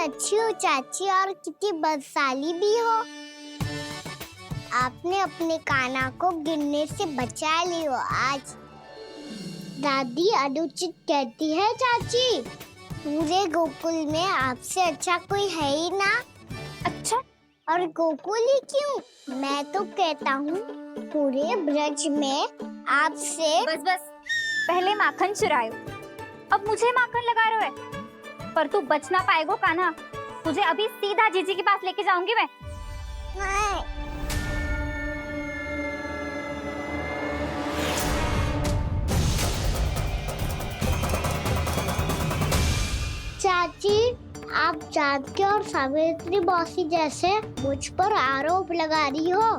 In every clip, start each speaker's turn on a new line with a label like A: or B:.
A: अच्छी हो चाची और कितनी बदसाली भी हो। आपने अपने कान्हा को गिरने से बचा ली हो आज। दादी अनुचित कहती है चाची, पूरे गोकुल में आपसे अच्छा कोई है ही ना। अच्छा, और गोकुल ही क्यों, मैं तो कहता हूँ पूरे ब्रज में आपसे।
B: बस बस, पहले माखन चुरायो, अब मुझे माखन लगा रहे हो। पर तू बच ना पाएगो कान्हा, तुझे अभी सीधा जीजी के पास लेके जाऊंगी मैं।
A: नहीं। चाची, आप जानकी और सावित्री मौसी जैसे मुझ पर आरोप लगा रही हो।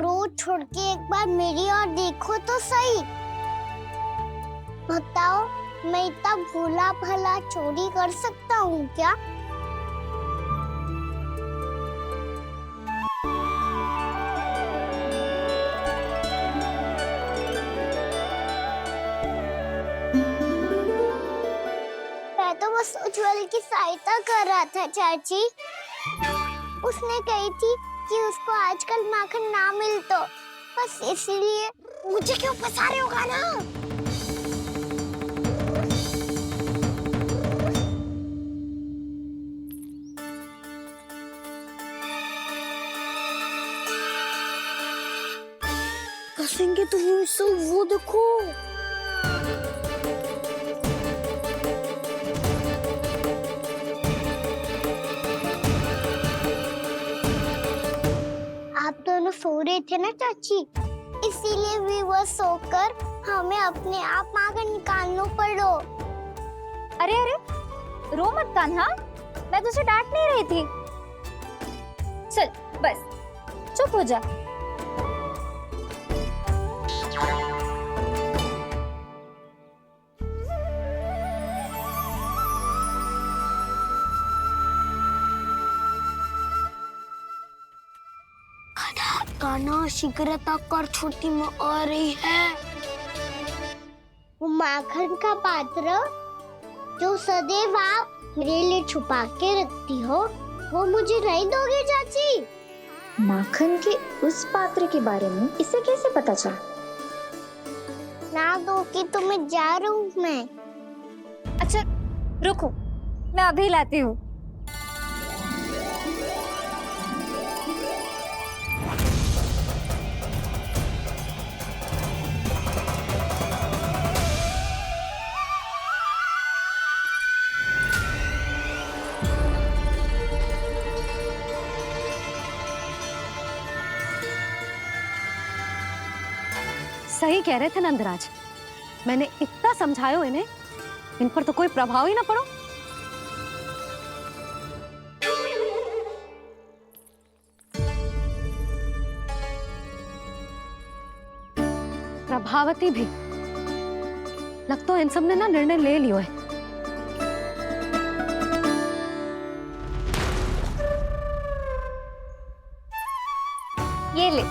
A: रोज छोड़ के एक बार मेरी ओर देखो तो सही। बताओ, मैं इतना भोला भला चोरी कर सकता हूँ क्या? मैं तो बस उज्जवल की सहायता कर रहा था चाची। उसने कही थी कि उसको आजकल माखन ना मिल तो बस इसीलिए। मुझे क्यों फंसा रहे होगा ना? कसेंगे तो वो देखो। आप दोनों सो रहे थे ना चाची, इसीलिए विवश सोकर हमें अपने आप माखन निकालना पड़ो।
B: अरे अरे, रो मत कान्हा, मैं तुझे डांट नहीं रही थी। चल बस चुप हो जा।
A: कान्हा शीघ्रता कर, छोटी में आ रही है। वो माखन का पात्र जो सदैव आप मेरे लिए छुपा के रखती हो, वो मुझे नहीं दोगे चाची?
C: माखन के उस पात्र के बारे में इसे कैसे पता चला?
A: ना दोगी तो मैं जा रहा हूँ मैं।
B: अच्छा रुको, मैं अभी लाती हूँ।
D: सही कह रहे थे नंदराज, मैंने इतना समझायो इन्हें, इन पर तो कोई प्रभाव ही ना पड़ो। प्रभावती भी लग तो इन सब ने ना निर्णय ले लियो है।
B: ये ले।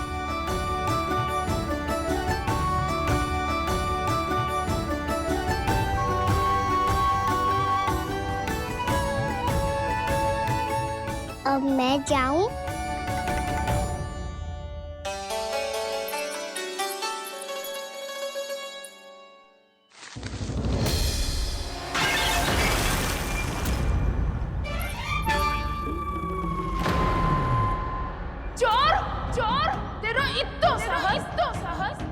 A: अब मैं जाऊं?
E: चोर चोर, तेरा इतना साहस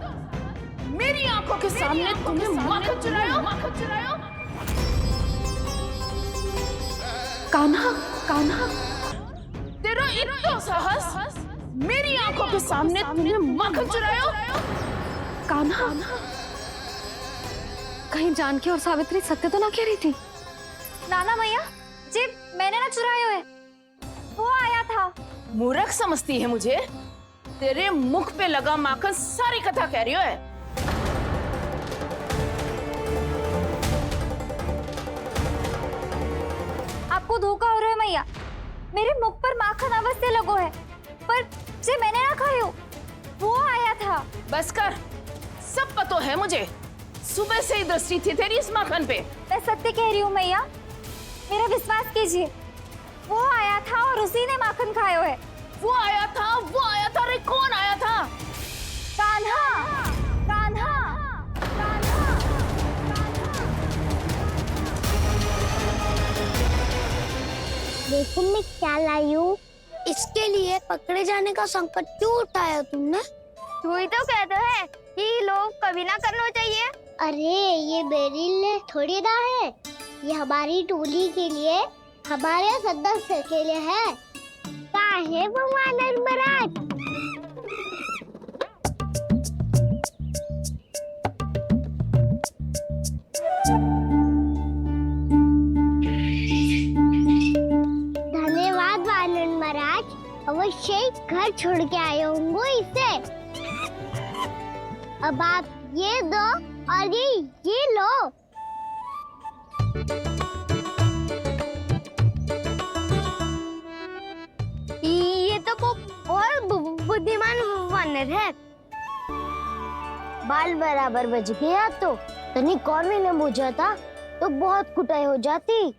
E: मेरी आंखों के सामने तुमने माखन चुरायो।
C: कान्हा, कान्हा,
E: तेरा इतना साहस मेरी आंखों के सामने तुमने माखन चुरायो।
C: कान्हा,
D: कहीं जानकी और सावित्री सत्य तो ना कह रही थी?
B: नाना मैया जी, मैंने ना चुरायो है, वो आया था।
E: मूर्ख समझती है मुझे? तेरे मुख पे लगा माखन सारी कथा कह रही है।
B: आपको धोखा हो रहा है मैया, मेरे मुख पर माखन अवश्य लगो है, पर जे मैंने ना खायो, वो आया था।
E: बस कर, सब पता है मुझे। सुबह से ही दृष्टि थी तेरी इस माखन पे।
B: मैं सत्य कह रही हूँ मैया, मेरा विश्वास कीजिए, वो आया था और उसी ने माखन खाया है।
E: वो आया था। अरे कौन आया था?
B: कान्हा, कान्हा, कान्हा।
A: देखो मैं क्या लाई हूँ। इसके लिए पकड़े जाने का संकट क्यों उठाया तुमने?
B: तू ही तो कहता है कि लोग कभी ना करना चाहिए।
A: अरे ये मेरे लिए थोड़ी ना है, ये हमारी टोली के लिए, हमारे सदस्य के लिए है। कहाँ है वो वानर महाराज? धन्यवाद वानर महाराज, अवश्य ही घर छोड़ के आए होंगे इसे। अब आप ये दो और ये लो। ये तो बहुत बुद्धिमान वानर है। बाल बराबर बज गया तो तनिक और भी न बुझा था तो बहुत कुटाई हो जाती।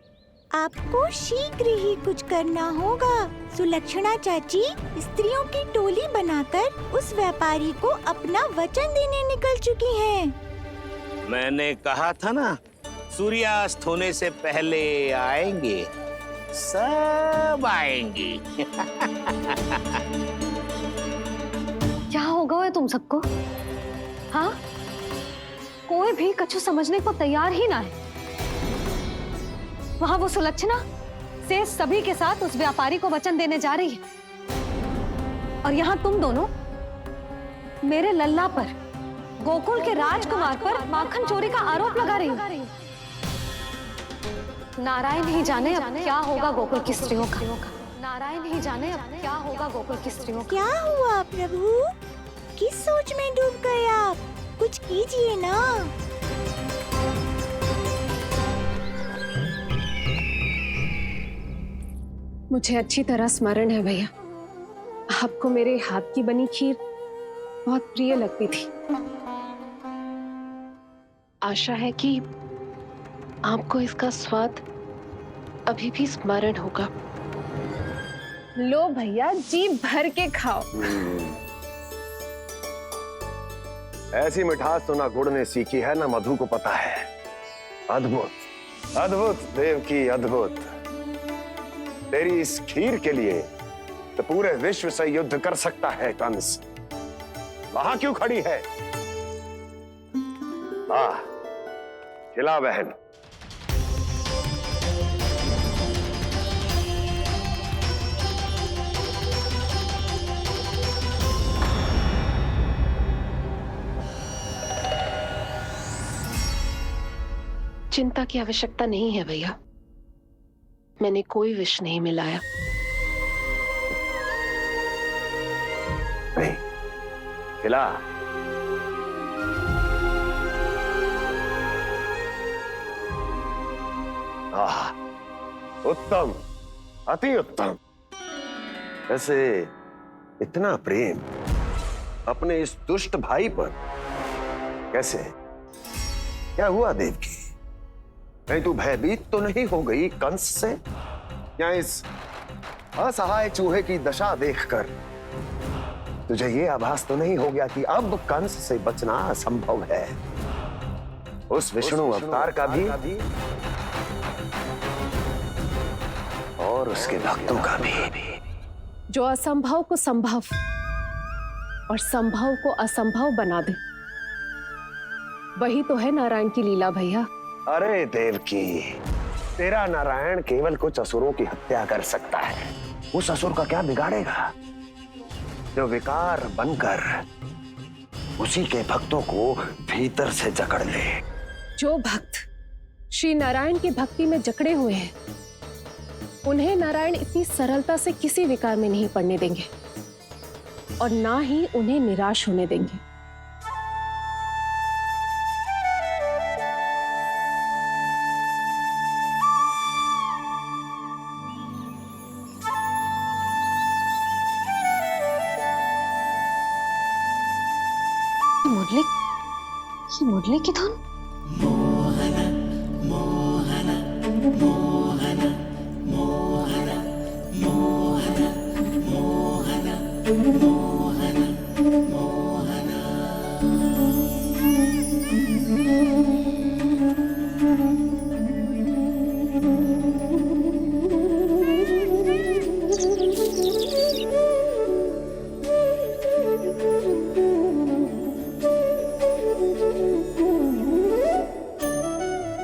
F: आपको शीघ्र ही कुछ करना होगा। सुलक्षणा चाची स्त्रियों की टोली बनाकर उस व्यापारी को अपना वचन देने निकल चुकी हैं।
G: मैंने कहा था ना, सूर्यास्त होने से पहले आएंगे, सब आएंगे।
D: क्या होगा है तुम सबको? हाँ, कोई भी कछु समझने को तैयार ही ना है। वहां वो सुलक्षणा से सभी के साथ उस व्यापारी को वचन देने जा रही है, और यहाँ तुम दोनों मेरे लल्ला पर, गोकुल के राजकुमार पर माखन चोरी का आरोप लगा रही हो। नारायण ही जाने अब क्या होगा गोकुल की स्त्रियों का। नारायण ही जाने अब क्या होगा गोकुल की स्त्रियों का।
F: क्या हुआ प्रभु? किस सोच में डूब गए आप? कुछ कीजिए ना।
H: मुझे अच्छी तरह स्मरण है भैया, आपको मेरे हाथ की बनी खीर बहुत प्रिय लगती थी। आशा है कि आपको इसका स्वाद अभी भी स्मरण होगा। लो भैया, जी भर के खाओ।
I: ऐसी मिठास तो ना गुड़ ने सीखी है ना मधु को पता है। अद्भुत, अद्भुत देवकी, अद्भुत। तेरी इस खीर के लिए तो पूरे विश्व से युद्ध कर सकता है कंस। वहां क्यों खड़ी है? खिला बहन।
H: चिंता की आवश्यकता नहीं है भैया, मैंने कोई विष नहीं मिलाया।
I: नहीं, खिला। उत्तम, अति उत्तम। वैसे इतना प्रेम अपने इस दुष्ट भाई पर कैसे? क्या हुआ देवकी? कहीं तू भयभीत तो नहीं हो गई कंस से? या इस असहाय चूहे की दशा देखकर तुझे ये आभास तो नहीं हो गया कि अब कंस से बचना असंभव है? उस विष्णु अवतार का भी और उसके भक्तों का भी।
H: जो असंभव को संभव और संभव को असंभव बना दे, वही तो है नारायण की लीला भैया।
I: अरे देवकी, तेरा नारायण केवल कुछ असुरों की हत्या कर सकता है। उस असुर का क्या बिगाड़ेगा जो विकार बनकर उसी के भक्तों को भीतर से जकड़ ले।
H: जो भक्त श्री नारायण की भक्ति में जकड़े हुए हैं, उन्हें नारायण इतनी सरलता से किसी विकार में नहीं पड़ने देंगे और ना ही उन्हें निराश होने देंगे।
D: मुरली की धुन।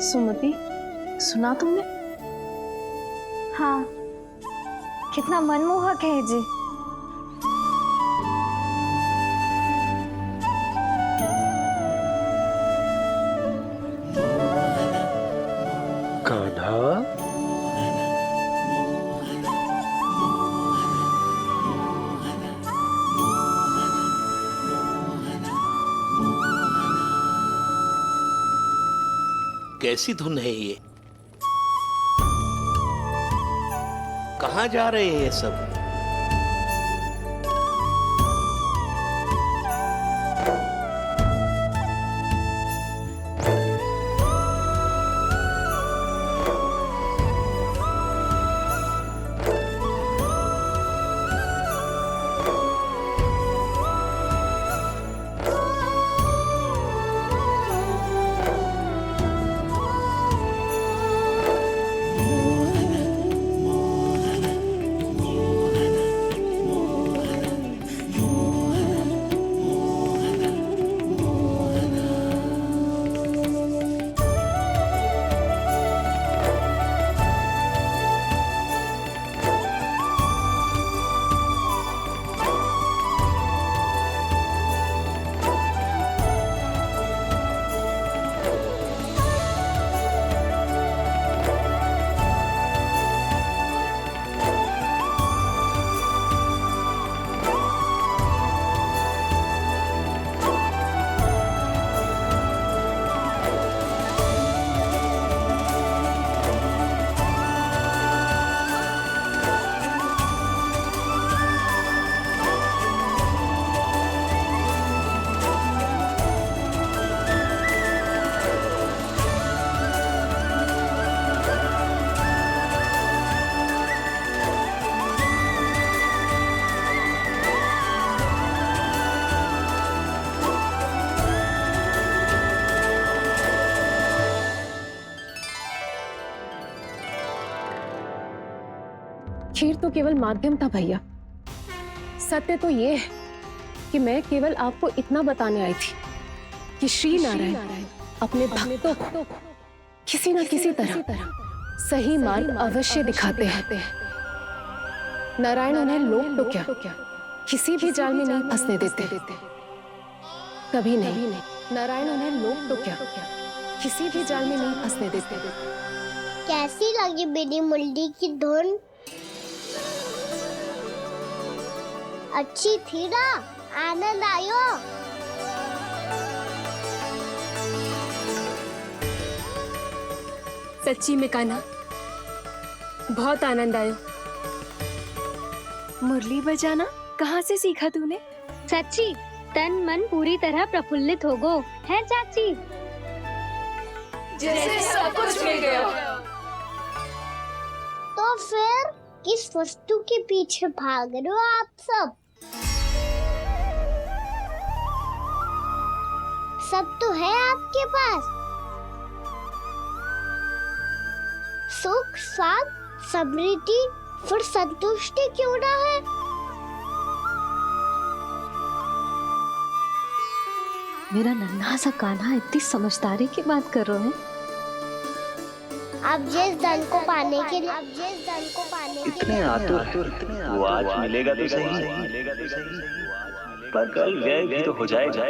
H: सुमति, सुना तुमने?
B: हाँ, कितना मनमोहक है जी।
I: कान्हा,
G: कैसी धुन है ये? कहाँ जा रहे हैं ये सब?
H: खीर तो केवल माध्यम था भैया। सत्य तो ये है कि मैं केवल आपको इतना बताने आई थी कि श्री नारायण अपने भक्तों को किसी न किसी तरह सही मार्ग अवश्य दिखाते हैं। नारायण उन्हें लोग तो क्या किसी भी जाल में नहीं फंसने देते, कभी नहीं। नारायण उन्हें लोग तो क्या किसी भी जाल में नहीं फंसने देते।
A: कैसी लगी मेरी मुंडी की धुन? अच्छी थी ना? आनंद आयो?
H: सच्ची में कान्हा, बहुत आनंद आया। मुरली बजाना कहाँ से सीखा तूने?
B: सच्ची तन मन पूरी तरह प्रफुल्लित हो गो है चाची।
E: जैसे सब कुछ मिल गया।
A: तो फिर किस वस्तु के पीछे भाग रहे हो आप सब? सब तो है आपके पास। सुख, स्वाद, समृद्धि, फिर संतुष्टि क्यों ना है?
D: मेरा नन्हा सा कान्हा इतनी समझदारी की बात कर रहे हैं।
A: आप जिस धन को पाने के लिए
J: इतने आतुर हैं, वो आज मिलेगा तो सही, पर कल व्यय भी तो हो जाएगा।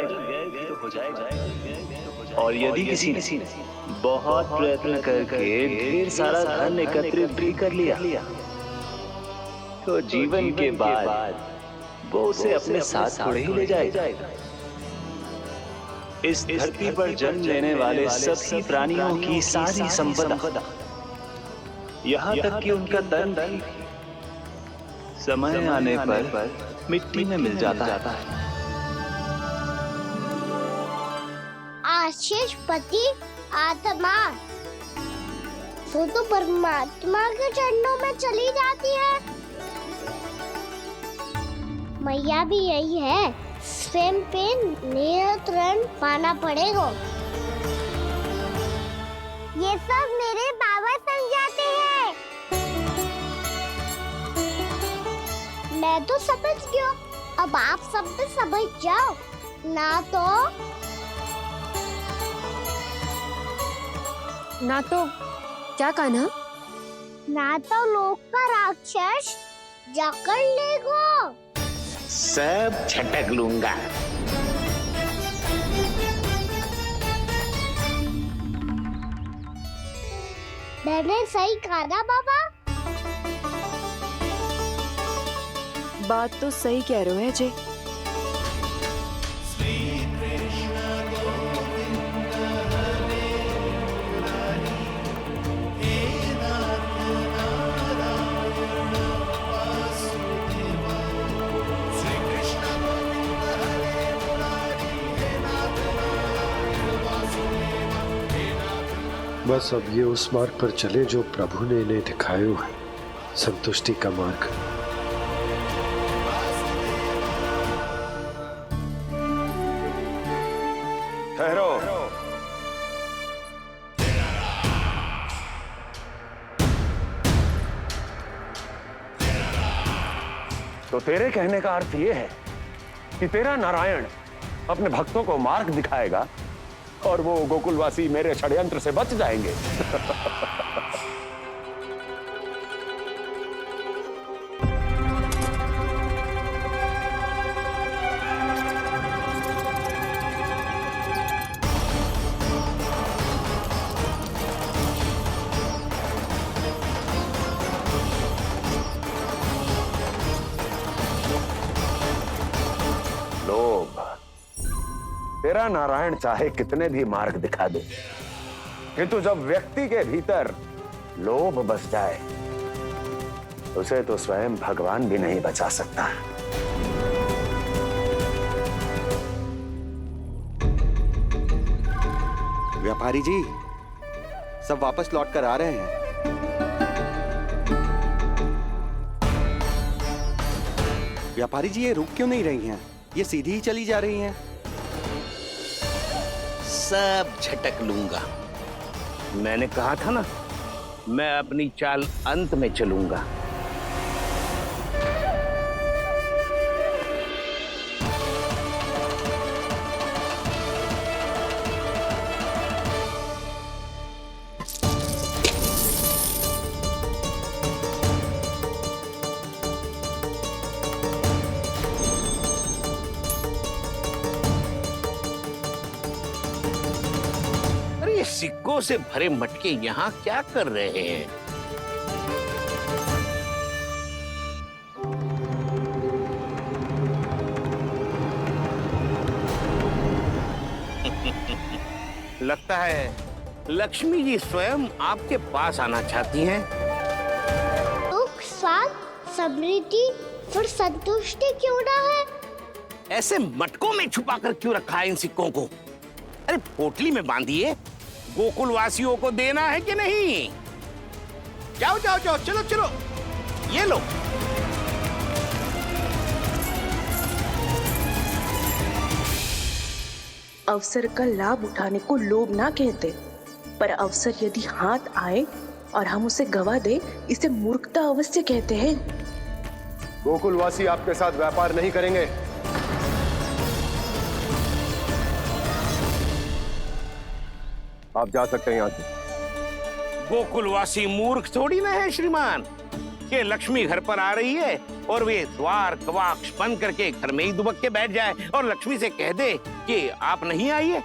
J: और यदि किसी ने बहुत प्रयत्न करके ढेर सारा धन एकत्रित भी कर लिया, तो जीवन के बाद वो उसे अपने साथ थोड़े ही ले जाएगा। इस धरती पर जन्म लेने वाले सभी प्राणियों की सारी संपदा, यहाँ तक कि उनका तन भी समय आने पर मिट्टी में मिल जाता है।
A: आशीष पति आत्मा तो परमात्मा के चरणों में चली जाती है। मैया भी यही है, स्वयं पे नियंत्रण पाना पड़ेगा। ये सब मेरे बाबा समझाते हैं। मैं तो समझ गया, अब आप सब भी समझ जाओ ना तो
H: क्या कान्हा?
A: ना तो लोक का राक्षस जकड़ लेगा।
G: सब झटक लूंगा।
A: मैंने सही कहा ना बाबा?
H: बात तो सही कह रहे हो अजय।
K: बस अब ये उस मार्ग पर चले जो प्रभु ने इन्हें दिखाया है, संतुष्टि का मार्ग।
I: ठहरो। तो तेरे कहने का अर्थ ये है कि तेरा नारायण अपने भक्तों को मार्ग दिखाएगा और वो गोकुलवासी मेरे षड्यंत्र से बच जाएंगे। लोभ। तेरा नारायण चाहे कितने भी मार्ग दिखा दे, किंतु जब व्यक्ति के भीतर लोभ बस जाए उसे तो स्वयं भगवान भी नहीं बचा सकता।
L: व्यापारी जी, सब वापस लौट कर आ रहे हैं। व्यापारी जी, ये रुक क्यों नहीं रही हैं? ये सीधी ही चली जा रही हैं।
G: सब झटक लूंगा। मैंने कहा था ना, मैं अपनी चाल अंत में चलूंगा। सिक्कों से भरे मटके यहाँ क्या कर रहे हैं? लगता है लक्ष्मी जी स्वयं आपके पास आना चाहती हैं।
A: दुख, स्वाद, समृद्धि फिर संतुष्टि क्यों ना है?
G: ऐसे मटकों में छुपा कर क्यों रखा है इन सिक्कों को? अरे पोटली में बांधिए, गोकुलवासियों को देना है कि नहीं? जाओ जाओ जाओ, चलो चलो, ये लो।
M: अवसर का लाभ उठाने को लोभ ना कहते, पर अवसर यदि हाथ आए और हम उसे गवा दे, इसे मूर्खता अवश्य कहते हैं।
I: गोकुलवासी आपके साथ व्यापार नहीं करेंगे। आप जा सकते हैं यहाँ से।
G: गोकुलवासी मूर्ख थोड़ी ना है श्रीमान। ये लक्ष्मी घर पर आ रही है और वे द्वार कवाक्ष बंद करके घर में ही दुबक के बैठ जाए और लक्ष्मी से कह दे कि आप नहीं आइए।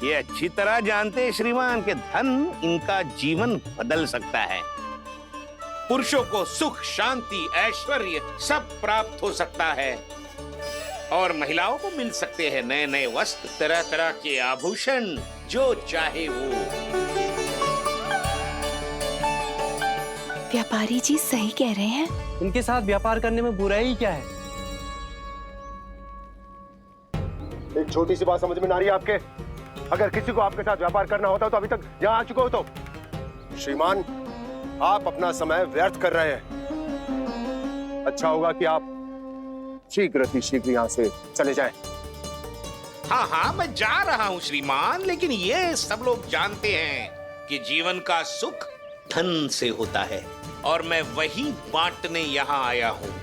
G: ये अच्छी तरह जानते हैं श्रीमान कि धन इनका जीवन बदल सकता है। पुरुषों को सुख, शांति, ऐश्वर्य सब प्राप्त हो सकता है और महिलाओं को मिल सकते हैं नए नए वस्त्र, तरह तरह के आभूषण, जो चाहे वो।
M: व्यापारी जी सही कह रहे हैं।
L: इनके साथ व्यापार करने में बुराई क्या है?
I: एक छोटी सी बात समझ में ना रही है आपके? अगर किसी को आपके साथ व्यापार करना होता तो अभी तक यहाँ आ चुके हो। तो
N: श्रीमान, आप अपना समय व्यर्थ कर रहे हैं। अच्छा होगा कि आप शीघ्र ही शीघ्र यहाँ से चले जाएं।
G: हाँ हाँ, मैं जा रहा हूँ श्रीमान, लेकिन ये सब लोग जानते हैं कि जीवन का सुख धन से होता है और मैं वही बांटने यहाँ आया हूँ।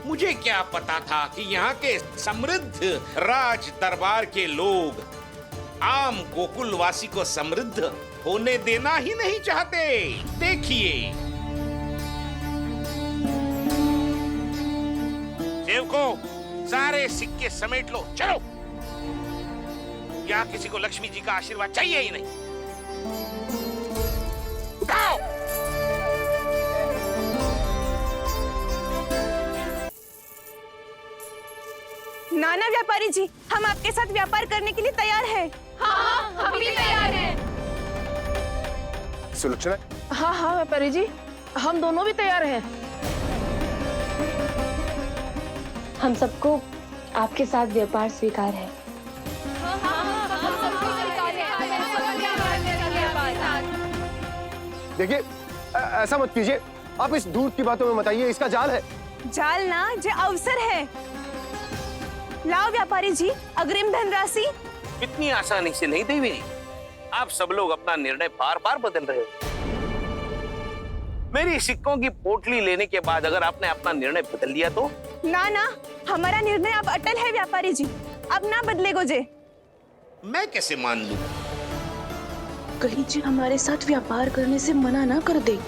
G: मुझे क्या पता था कि यहाँ के समृद्ध राज दरबार के लोग आम गोकुलवासी को समृद्ध होने देना ही नहीं चाहते। देखिए, सेवकों, सारे सिक्के समेट लो, चलो। यहाँ किसी को लक्ष्मी जी का आशीर्वाद चाहिए ही नहीं। उठाओ।
M: नाना व्यापारी जी, हम आपके साथ व्यापार करने के लिए तैयार हैं।
E: हाँ, हम भी तैयार हैं।
N: सुलक्षणा?
E: हाँ हाँ व्यापारी जी, हम दोनों भी तैयार हैं।
O: हम सबको आपके साथ व्यापार स्वीकार है।
N: देखिए, ऐसा मत कीजिए। आप इस दूध की बातों में मत आइए, इसका जाल है।
M: जाल ना, जो अवसर है। लाओ व्यापारी जी, अग्रिम धनराशि।
G: इतनी आसानी से नहीं देवी जी। आप सब लोग अपना निर्णय बार बार बदल रहे हो। मेरी सिक्कों की पोटली लेने के बाद अगर आपने अपना निर्णय बदल लिया तो?
M: ना ना, हमारा निर्णय अब अटल है व्यापारी जी, अब ना बदलेगो जे।
G: मैं कैसे मान लूं?
M: कहीं जी हमारे साथ व्यापार करने से मना ना कर दे।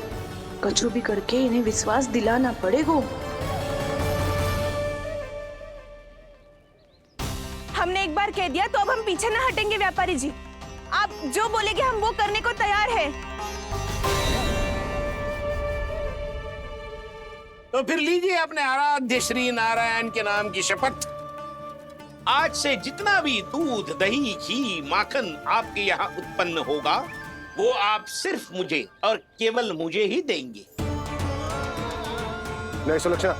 M: कछु भी करके इन्हें विश्वास दिलाना पड़ेगा। हमने एक बार कह दिया तो अब हम पीछे ना हटेंगे व्यापारी जी। आप जो बोलेंगे हम वो करने को तैयार है।
G: तो फिर लीजिए अपने आराध्य श्री नारायण के नाम की शपथ। आज से जितना भी दूध, दही, घी, माखन आपके यहाँ उत्पन्न होगा वो आप सिर्फ मुझे और केवल मुझे ही देंगे।
N: नहीं सुलक्षणा,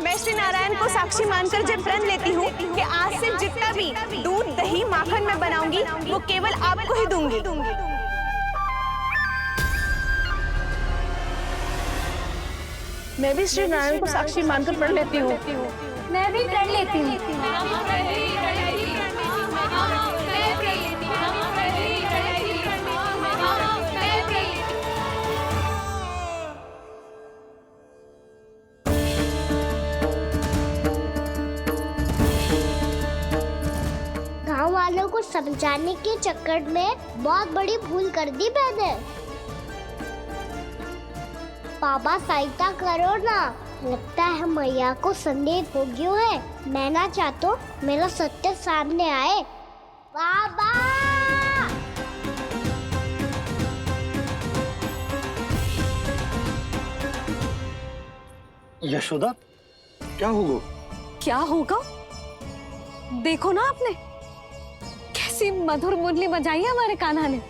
M: मैं श्री नारायण को साक्षी मानकर जब प्रण लेती हूँ कि आज से जितना भी दूध, दही, माखन मैं बनाऊंगी वो केवल आपको ही दूंगी।
E: मैं भी श्री नारायण को साक्षी मानकर प्रण लेती हूँ।
B: मैं भी प्रण लेती हूँ।
A: गांव वालों को समझाने के चक्कर में बहुत बड़ी भूल कर दी मैंने। बाबा सहायता करो ना, लगता है मैया को संदेह हो गया है। मैं ना चाहता मेरा सत्य सामने आए। बाबा!
K: यशोदा, क्या होगा?
D: क्या होगा? देखो ना आपने कैसी मधुर मुरली बजाई है हमारे कान्हा ने।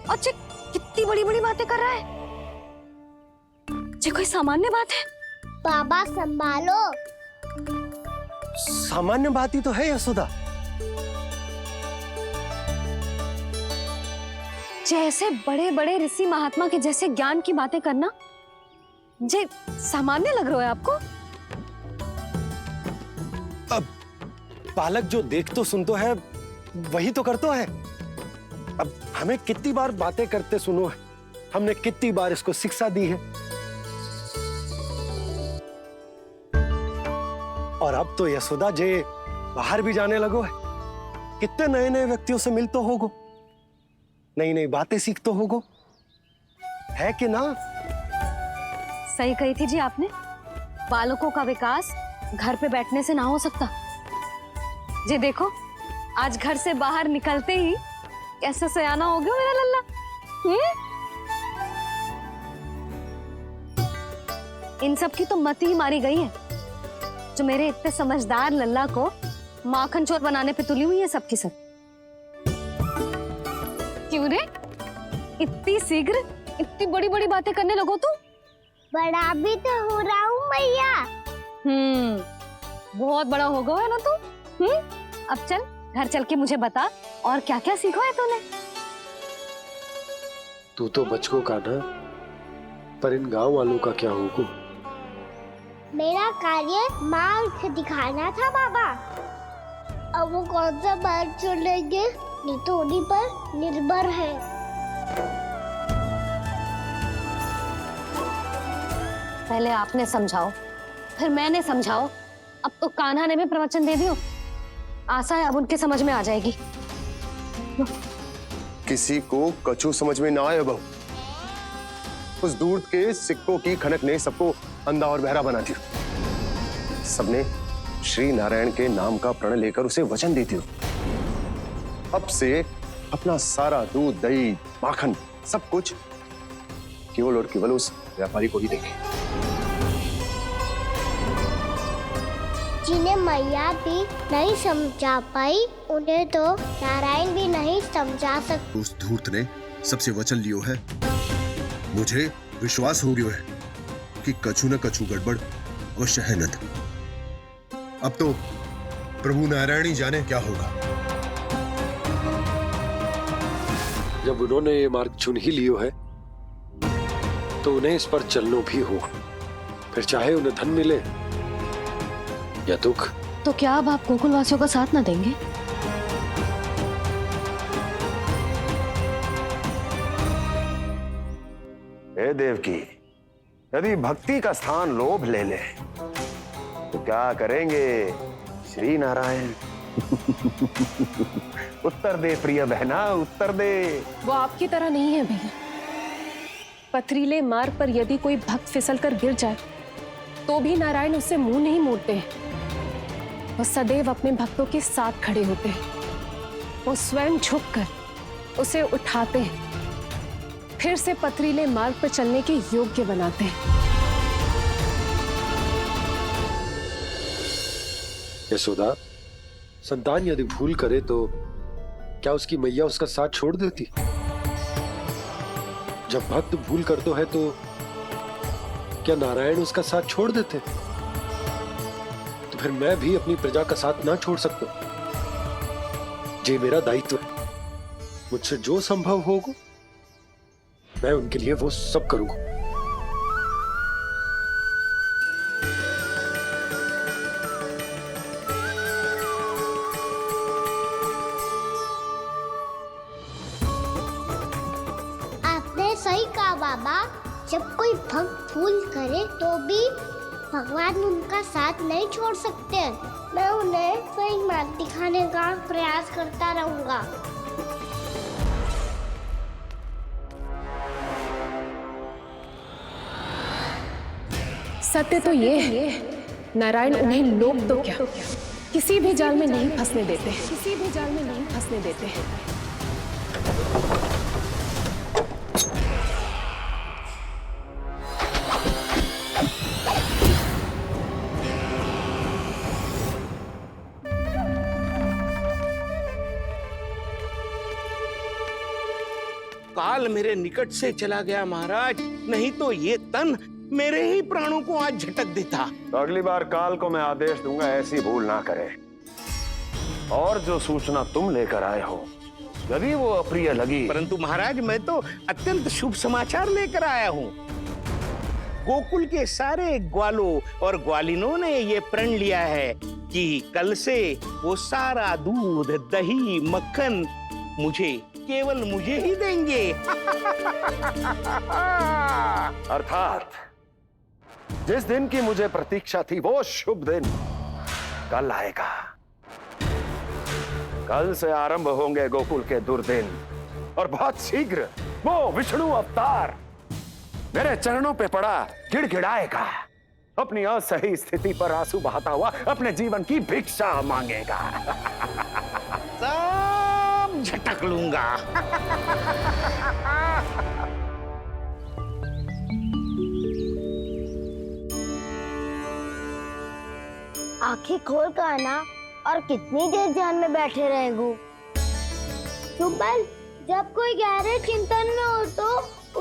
D: अच्छा, कितनी बड़ी बड़ी बातें कर रहा है। ये कोई सामान्य बात है?
A: बाबा संभालो।
N: सामान्य बात ही तो है यशोदा।
D: जैसे बड़े बड़े ऋषि महात्मा के जैसे ज्ञान की बातें करना जे सामान्य लग रहा है आपको?
N: अब बालक जो देख तो सुन तो है वही तो करतो है। अब हमें कितनी बार बातें करते सुनो है, हमने कितनी बार इसको शिक्षा दी है। और अब तो यशोदा जे बाहर भी जाने लगो है, कितने नए नए व्यक्तियों से मिल तो होगो, नई नई बातें सीख तो होगो, है कि ना?
D: सही कही थी जी आपने। बालकों का विकास घर पे बैठने से ना हो सकता। जी देखो, आज घर से बाहर निकलते ही कैसे सयाना हो गया मेरा लल्ला। इन सब की तो मत ही मारी गई है, जो मेरे इतने समझदार लल्ला को माखन चोर बनाने पे तुली हुई है सबकी सब। क्यों रे, इतनी शीघ्र इतनी बड़ी बड़ी बातें करने लगो तू?
A: बड़ा भी तो हो रहा हूँ मैया।
D: बहुत बड़ा हो गया है ना तू। अब चल घर चल के मुझे बता और क्या क्या सीखा है तूने।
K: तू तो बच को कान्हा, पर इन गांव वालों का क्या होगा?
A: मेरा कार्य मार्ग दिखाना था बाबा। अब वो कौन सा मार्ग चुनेंगे ये तो उन्हीं पर निर्भर है।
D: पहले आपने समझाओ, फिर मैंने समझाओ, अब तो कान्हा ने भी प्रवचन दे दियो। आशा है अब उनके समझ में आ जाएगी।
I: किसी को कछु समझ में ना आए बहू। उस दूर के सिक्कों की खनक ने सबको अंधा और बहरा बना दिया। सबने श्री नारायण के नाम का प्रण लेकर उसे वचन देती हो। अब से अपना सारा दूध, दही, माखन सब कुछ केवल और केवल उस व्यापारी को ही देंगे।
A: जिन्हें मैया भी नहीं समझा पाई उन्हें तो नारायण भी नहीं समझा सकते।
P: उस धूर्त ने सबसे वचन लियो है। मुझे विश्वास हो गयो है कि कछु न कछु गड़बड़ अवश्य है नद। अब तो प्रभु नारायण ही जाने क्या होगा।
K: जब उन्होंने ये मार्ग चुन ही लियो है तो उन्हें इस पर चलना भी हो, फिर चाहे उन्हें धन मिले या दुख।
D: तो क्या अब आप गोकुल वासियों का साथ ना देंगे?
I: हे देवकी, यदि भक्ति का स्थान लोभ ले ले तो क्या करेंगे श्री नारायण? उत्तर दे प्रिय बहना, उत्तर दे।
H: वो आपकी तरह नहीं है भैया। पथरीले मार्ग पर यदि कोई भक्त फिसलकर गिर जाए तो भी नारायण उससे मुंह नहीं मोड़ते हैं। वो सदैव अपने भक्तों के साथ खड़े होते हैं। वो स्वयं झुककर उसे उठाते हैं, फिर से पथरीले मार्ग पर चलने के योग्य बनाते हैं।
K: यशोदा, संतान यदि भूल करे तो क्या उसकी मैया उसका साथ छोड़ देती? जब भक्त भूल करता है तो क्या नारायण उसका साथ छोड़ देते? तो फिर मैं भी अपनी प्रजा का साथ ना छोड़ सकता। ये मेरा दायित्व है। मुझसे जो संभव होगा मैं उनके लिए वो सब करूंगा।
A: आपने सही कहा बाबा। जब कोई भक्त भूल करे तो भी भगवान उनका साथ नहीं छोड़ सकते। मैं उन्हें सही मार्ग दिखाने का प्रयास करता रहूंगा।
H: सत्य तो ये है, नारायण उन्हें लोग तो क्या किसी भी जाल में नहीं फंसने देते, किसी भी जाल में नहीं फंसने देते हैं।
G: काल मेरे निकट से चला गया महाराज, नहीं तो ये तन मेरे ही प्राणों को आज झटक देता।
I: तो अगली बार काल को मैं आदेश दूंगा ऐसी भूल ना करे। और जो सूचना तुम लेकर आए हो यदि वो अप्रिय लगी।
G: परंतु महाराज मैं तो अत्यंत शुभ समाचार लेकर आया हूँ। गोकुल के सारे ग्वालों और ग्वालिनों ने ये प्रण लिया है कि कल से वो सारा दूध, दही, मक्खन केवल मुझे ही देंगे।
I: अर्थात जिस दिन की मुझे प्रतीक्षा थी वो शुभ दिन कल आएगा। कल से आरंभ होंगे गोकुल के दुर्दिन और बहुत शीघ्र वो विष्णु अवतार मेरे चरणों पे पड़ा गिड़गिड़ाएगा। अपनी असही स्थिति पर आंसू बहाता हुआ अपने जीवन की भिक्षा मांगेगा।
G: सब झटक लूंगा।
A: आंखें खोल कर आना। और कितनी देर ध्यान में बैठे रहेगो? सुबह जब कोई गहरे चिंतन में हो तो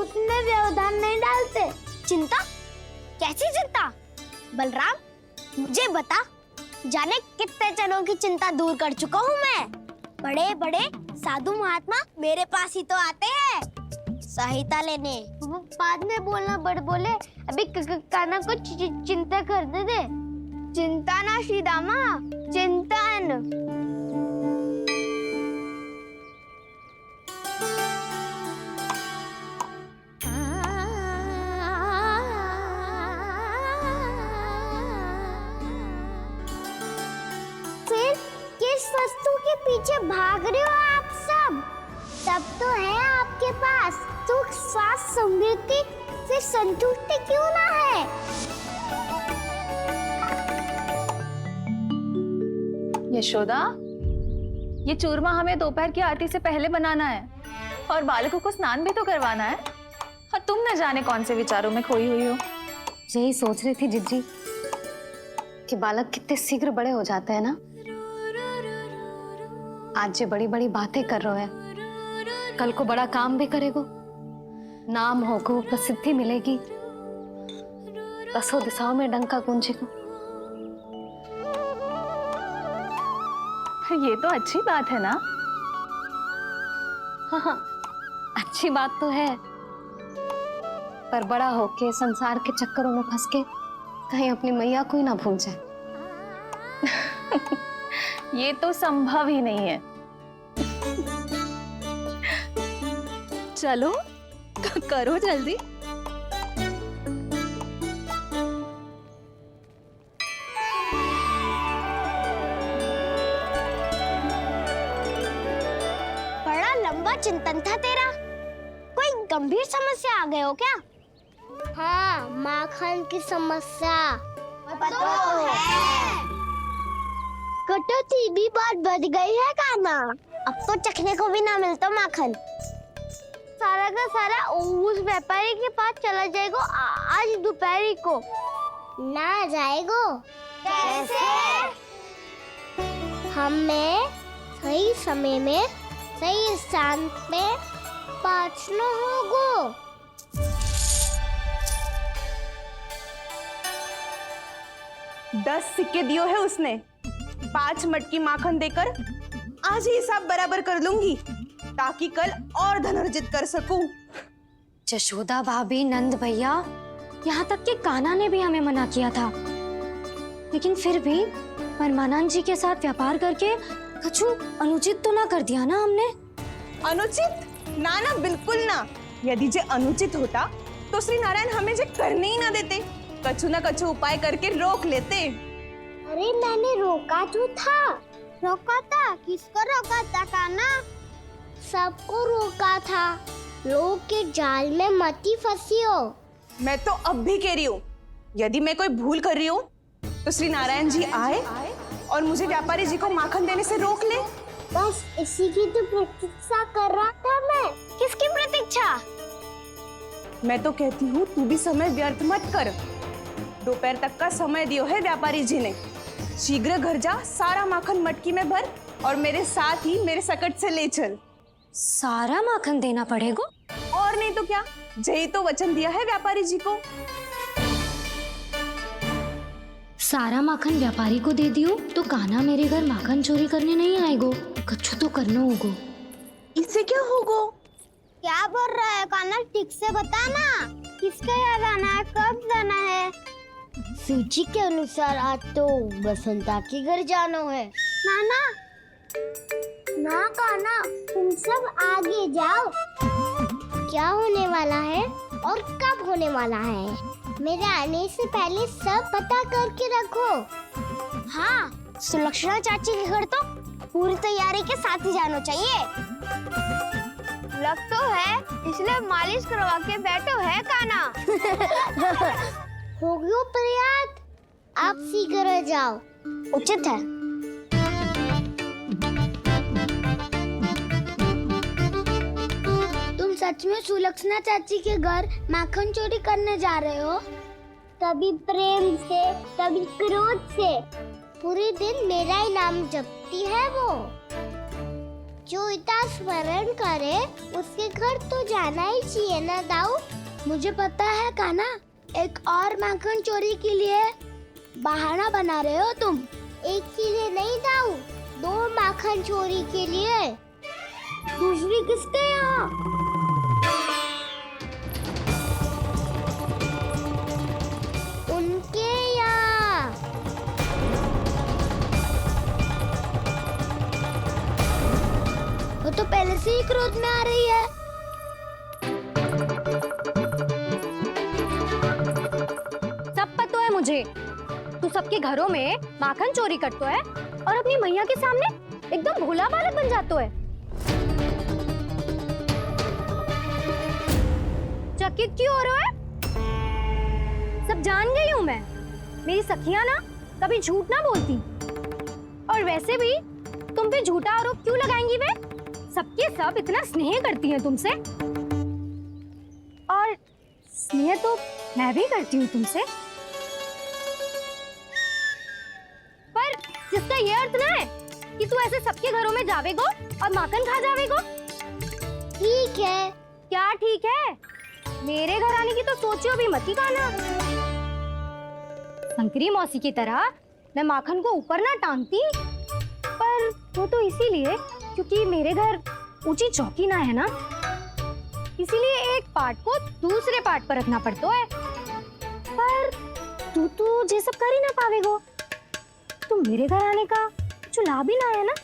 A: उसमें व्यवधान नहीं डालते। चिंता? कैसी चिंता? बलराम मुझे बता, जाने कितने जनों की चिंता दूर कर चुका हूँ मैं। बड़े बड़े साधु महात्मा मेरे पास ही तो आते हैं। सहायता लेने। बाद में बोलना बड़ बोले, अभी कान्हा को चिंता करने दे। चिंता ना श्रीदामा, चिंतन। फिर किस वस्तु के पीछे भाग रहे हो आप सब? सब तो है आपके पास। सुख, स्वास्थ्य, समृद्धि से संतुष्टि क्यों ना है?
O: यशोदा, ये चूरमा हमें दोपहर की आरती से पहले बनाना है और बालकों को स्नान भी तो करवाना है। और तुम न जाने कौन से विचारों में खोई हुई हो।
D: यही सोच रही थी जिज्जी कि बालक कितने शीघ्र बड़े हो जाते हैं ना। आज जो बड़ी बड़ी बातें कर रहे हैं, कल को बड़ा काम भी करेगो, नाम होगो, प्रसिद्धि मिलेगी, दसों दिशाओं में डंका गूंजेगो।
O: ये तो अच्छी बात है ना।
D: हाँ, अच्छी बात तो है, पर बड़ा होके संसार के चक्करों में फंस के कहीं अपनी मैया को ही ना भूल जाए।
O: ये तो संभव ही नहीं है।
H: चलो करो जल्दी।
A: बड़ा लंबा चिंतन था तेरा। कोई गंभीर समस्या आ गए हो क्या? हाँ, माखन की समस्या तो है। कटौती भी बहुत बढ़ गई है कान्हा। अब तो चखने को भी ना मिलता माखन। सारा का सारा उस व्यापारी के पास चला जाएगा आज दोपहर को। ना जाएगो? कैसे? हमें सही समय में सही स्थान पे पहुंचना होगा।
M: 10 सिक्के दियो है उसने। 5 मटकी माखन देकर आज ही हिसाब बराबर कर लूंगी, ताकि कल और धन अर्जित कर सकूं।
D: जशोदा भाभी, नंद भैया, यहाँ तक कि कान्हा ने भी हमें मना किया था, लेकिन फिर भी परमानंद जी के साथ व्यापार करके कुछ अनुचित तो ना कर दिया ना हमने?
M: अनुचित? ना ना, बिल्कुल ना। यदि जे अनुचित होता तो श्री नारायण हमें जे करने ही ना देते, कछु ना कछु उपाय करके रोक लेते।
A: अरे मैंने रोका तो था। रोका था? किसको रोका था कान्हा? सबको रोका था। लोग के जाल में मती फंसी हो।
M: मैं तो अब भी कह रही हूँ, यदि मैं कोई भूल कर रही हूँ तो श्री नारायण जी आए और मुझे व्यापारी जी को माखन देने से रोक ले।
A: बस इसी की तो प्रतीक्षा कर रहा था मैं। किसकी प्रतीक्षा?
M: मैं तो कहती हूँ तू भी समय व्यर्थ मत कर। दोपहर तक का समय दियो है व्यापारी जी ने। शीघ्र घर जा, सारा माखन मटकी में भर और मेरे साथ ही मेरे सकट से ले चल।
D: सारा माखन देना पड़ेगा?
M: और नहीं तो क्या, जय तो वचन दिया है व्यापारी जी को।
D: सारा माखन व्यापारी को दे दियो तो कान्हा मेरे घर माखन चोरी करने नहीं आएगो। कछु तो करना होगो।
M: इससे क्या होगो?
A: क्या बोल रहा है कान्हा? ठीक से बता ना। किसका याद आना है? कब जाना है? सूची के अनुसार आज तो बसंता के घर जाना है। नाना, ना कान्हा, तुम सब आगे जाओ। क्या होने वाला है और कब होने वाला है, मेरे आने से पहले सब पता करके रखो। हाँ, सुलक्षणा चाची के घर तो पूरी तैयारी के साथ ही जाना चाहिए। लग तो है, इसलिए मालिश करवा के बैठो है कान्हा। हो गयो प्रयास, आप शीघ्र जाओ, उचित है। तुम सच में सुलक्षणा चाची के घर माखन चोरी करने जा रहे हो? कभी प्रेम से, कभी क्रोध से, पूरे दिन मेरा ही नाम जपती है वो। जो इतना स्मरण करे उसके घर तो जाना ही चाहिए ना दाऊ। मुझे पता है कान्हा, एक और माखन चोरी के लिए बहाना बना रहे हो तुम। एक के लिए नहीं दाऊ, 2 माखन चोरी के लिए। दूसरी किसके यहाँ? ही क्रोध में आ रही है।
B: सब पता है मुझे, तू सबके घरों में माखन चोरी करतो है और अपनी मैया के सामने एकदम भोला बालक बन जातो है। चकित क्यों हो रहा है? सब जान गई हूँ मैं। मेरी सखियां ना कभी झूठ ना बोलती, और वैसे भी तुम पे झूठा आरोप क्यों लगाएंगी वे? सबके सब इतना स्नेह करती हैं तुमसे, और स्नेह तो मैं भी करती हूँ तुमसे, पर जिसका ये अर्थ ना है कि तू ऐसे सबके घरों में जावेगो और माखन खा जावेगो।
A: ठीक है।
B: क्या ठीक है? मेरे घर आने की तो सोचियो भी मत ही काना। शंकरी मौसी की तरह मैं माखन को ऊपर ना टांगती, पर वो तो इसीलिए क्योंकि मेरे घर ऊंची चौकी ना है ना, इसीलिए एक पार्ट को दूसरे पार्ट पर रखना पड़ता है। पर तू तो ये सब कर ही ना पावेगो, तो मेरे घर आने का कुछ लाभ ही ना है ना।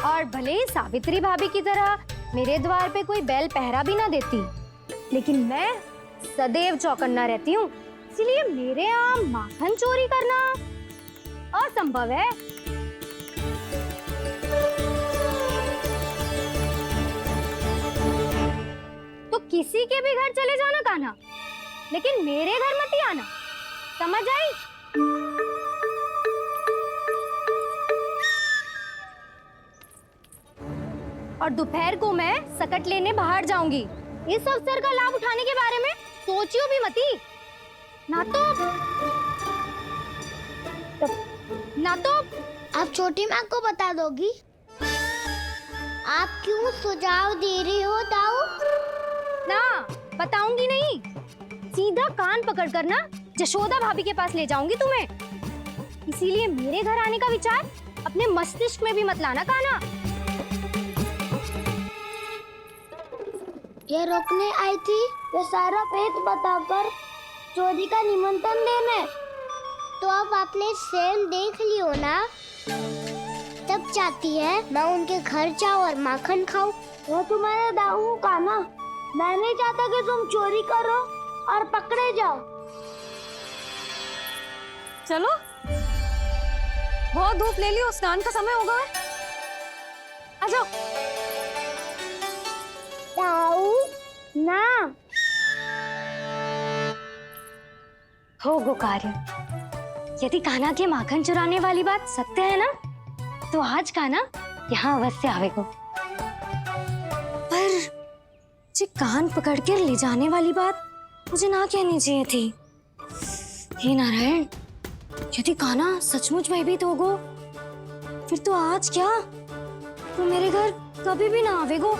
B: और भले ही सावित्री भाभी की तरह मेरे द्वार पे कोई बैल पहरा भी ना देती, लेकिन मैं सदैव चौकन्ना रहती हूँ, इसीलिए मेरे यहाँ माखन चोरी करना असंभव है। तो किसी के भी घर चले जाना कान्हा, लेकिन मेरे घर मत ही आना, समझ आई? और दोपहर को मैं सकट लेने बाहर जाऊंगी। इस अवसर का लाभ उठाने के बारे में सोचियो भी मती, ना तो
A: आप छोटी माँ को बता दोगी? आप क्यों सुझाव दे रही हो दाऊ?
B: ना, बताऊंगी नहीं। सीधा कान पकड़ कर ना जशोदा भाभी के पास ले जाऊंगी तुम्हें। इसीलिए मेरे घर आने का विचार अपने मस्तिष्क में भी मत लाना काना।
A: ये रोकने आई थी ये सारा भेद बताकर चोरी का निमंत्रण देने, तो अब आपने स्वयं देख लियो ना। तब चाहती है मैं उनके घर जाऊँ और माखन खाऊं। वो तुम्हारा दाऊ का ना, मैं नहीं चाहता कि तुम चोरी करो और पकड़े जाओ।
D: चलो, बहुत धूप ले लियो, स्नान का समय होगा है। आ जाओ।
A: दाऊ ना
B: हो गो कार्य। यदि कान्हा के माखन चुराने वाली बात सत्य है ना, तो आज कान्हा यहाँ अवश्य आवेगो। पर जे कान पकड़ कर ले जाने वाली बात मुझे ना कहनी चाहिए थी। हे नारायण, यदि कान्हा सचमुच भयभीत होगो, फिर तो आज क्या, तो मेरे घर कभी भी ना आवेगो।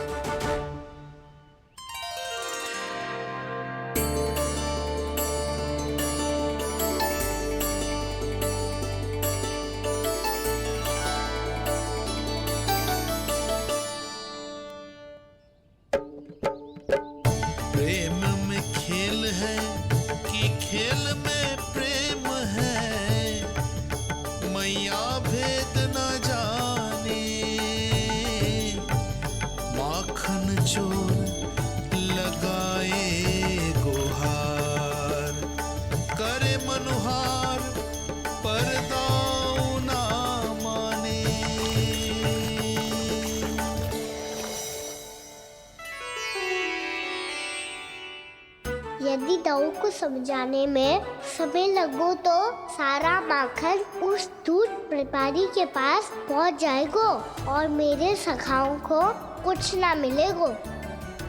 A: यदि दाऊ को समझाने में समय लगो तो सारा माखन उस दूध व्यापारी के पास पहुंच जाएगो और मेरे सखाओं को कुछ ना मिलेगो।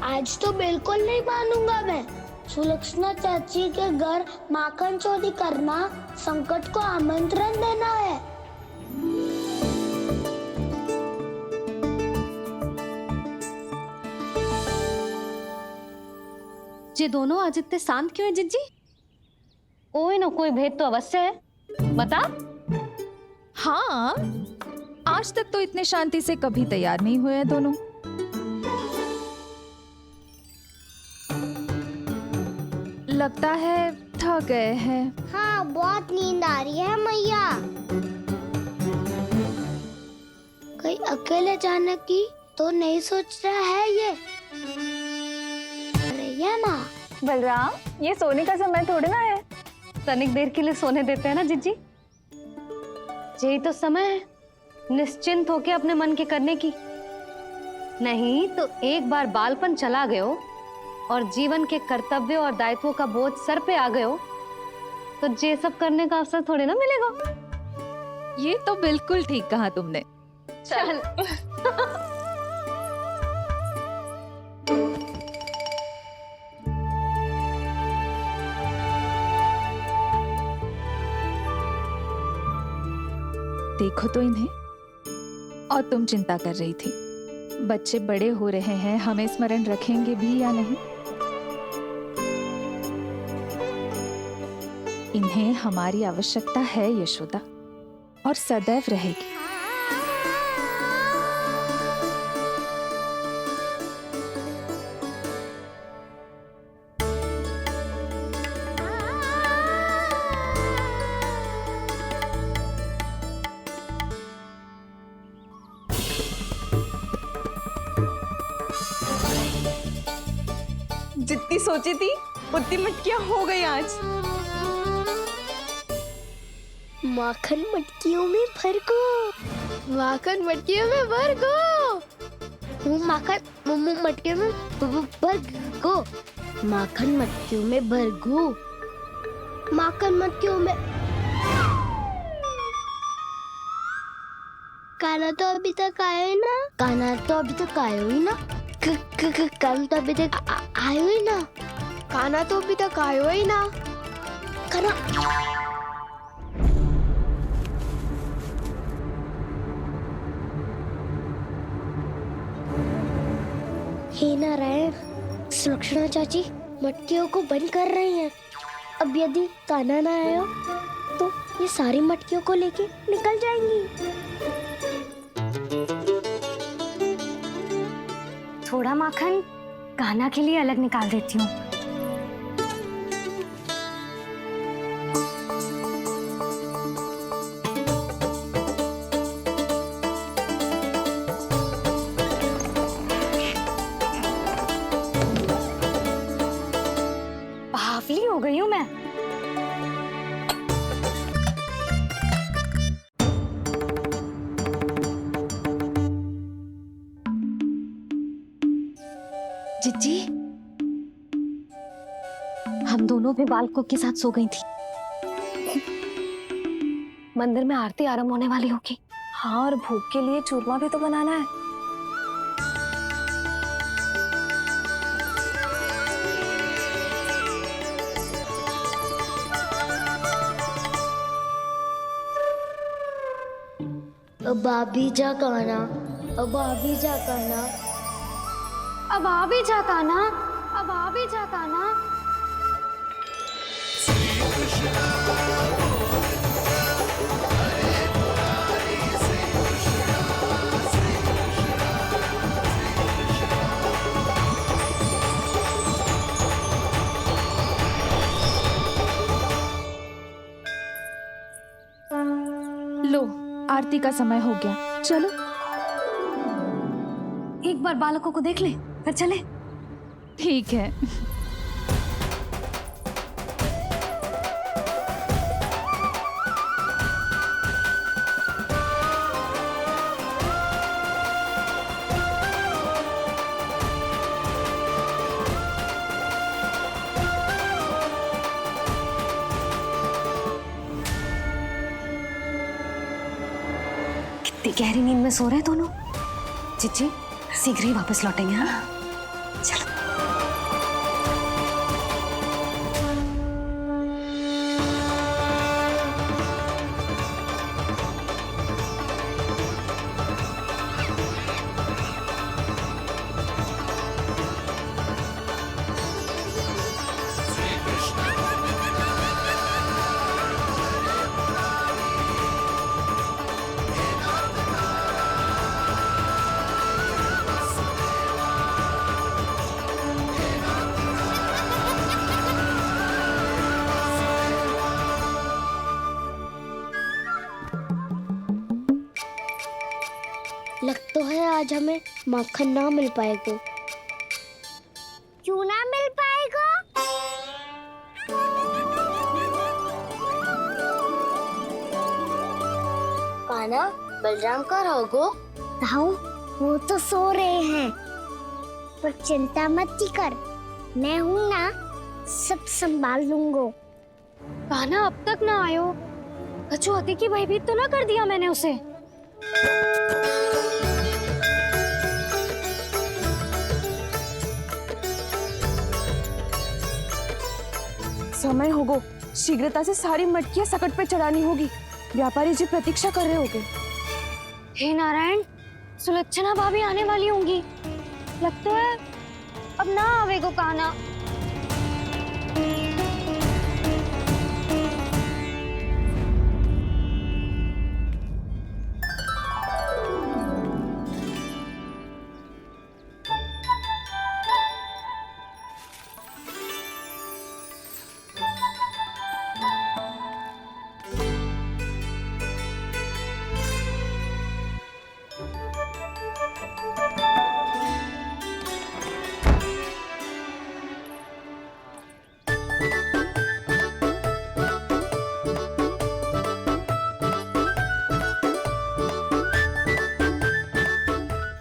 A: आज तो बिल्कुल नहीं मानूंगा मैं। सुलक्षणा चाची के घर माखन चोरी करना संकट को आमंत्रण देना है।
D: ये दोनों आज इतने शांत क्यों है जिज्जी?
O: कोई ना कोई भेद तो अवश्य है, बता।
Q: हाँ, आज तक तो इतने शांति से कभी तैयार नहीं हुए हैं दोनों। लगता है थक गए हैं।
A: हाँ, बहुत नींद आ रही है मैया। कहीं अकेले जाने की तो नहीं सोच रहा है ये। अरे ये माँ,
O: बलराम, ये सोने का समय थोड़ी ना है।
B: तनिक देर के लिए सोने देते हैं ना जिज्जी। यही तो समय है निश्चिंत होके अपने मन के करने की। नहीं तो एक बार बालपन चला गयो और जीवन के कर्तव्यों और दायित्वों का बोझ सर पे आ गयो तो ये सब करने का अवसर थोड़ी ना मिलेगा।
Q: ये तो बिल्कुल ठीक कहा तुमने।
B: चल
Q: देखो तो इन्हें। और तुम चिंता कर रही थी बच्चे बड़े हो रहे हैं, हमें स्मरण रखेंगे भी या नहीं। इन्हें हमारी आवश्यकता है यशोदा, और सदैव रहेगी।
M: जितनी सोची थी उतनी मटकियां हो गई आज।
A: माखन मटकियों में भर गो, माखन मटकियों में भर गो, माखन मटकियों में भर गो, माखन मटकियों में भर गो, माखन मटकियों में। काना तो अभी तक आया ही ना, काना तो अभी तक आया ही ना, काना तो अभी तक आयो ही ना, काना तो अभी तक आयो ही ना, काना। हे नारायण, सुलक्षणा चाची मटकियों को बंद कर रही हैं। अब यदि काना ना आया तो ये सारी मटकियों को लेके निकल जाएंगी।
B: थोड़ा माखन कान्हा के लिए अलग निकाल देती हूँ। बावली हो गई हूँ मैं। जिज्जी, हम दोनों भी बालकों के साथ सो गई थी। मंदिर में आरती आरंभ होने वाली होगी।
O: हाँ, और भूख के लिए चूरमा भी तो बनाना है।
A: अब आ भी जा काना, अब आ भी जा काना,
B: अब आ भी जा कान्हा, अब आ भी जा कान्हा।
Q: लो, आरती का समय हो गया, चलो।
B: एक बार बालकों को देख ले फिर चले।
Q: ठीक है।
B: कितनी गहरी नींद में सो रहे हैं दोनों। जिज्जी शीघ्र ही वापस लौटेंगे। हाँ चलो।
A: लग तो है आज हमें माखन ना मिल पाएगा। क्यों ना मिल पाएगा? कान्हा, बलराम का रहोगो? ताऊ, वो तो सो रहे हैं, पर चिंता मत कर, मैं हूँ ना, सब संभाल लूंगा।
B: कान्हा अब तक ना आयो, कछु हाथी की भयभीत तो ना कर दिया मैंने उसे?
M: समय होगो, शीघ्रता से सारी मटकियां सकट पे चढ़ानी होगी। व्यापारी जी प्रतीक्षा कर रहे होंगे।
B: हे नारायण, सुलक्षणा भाभी आने वाली होंगी। लगता है अब ना आवेगो कान्हा।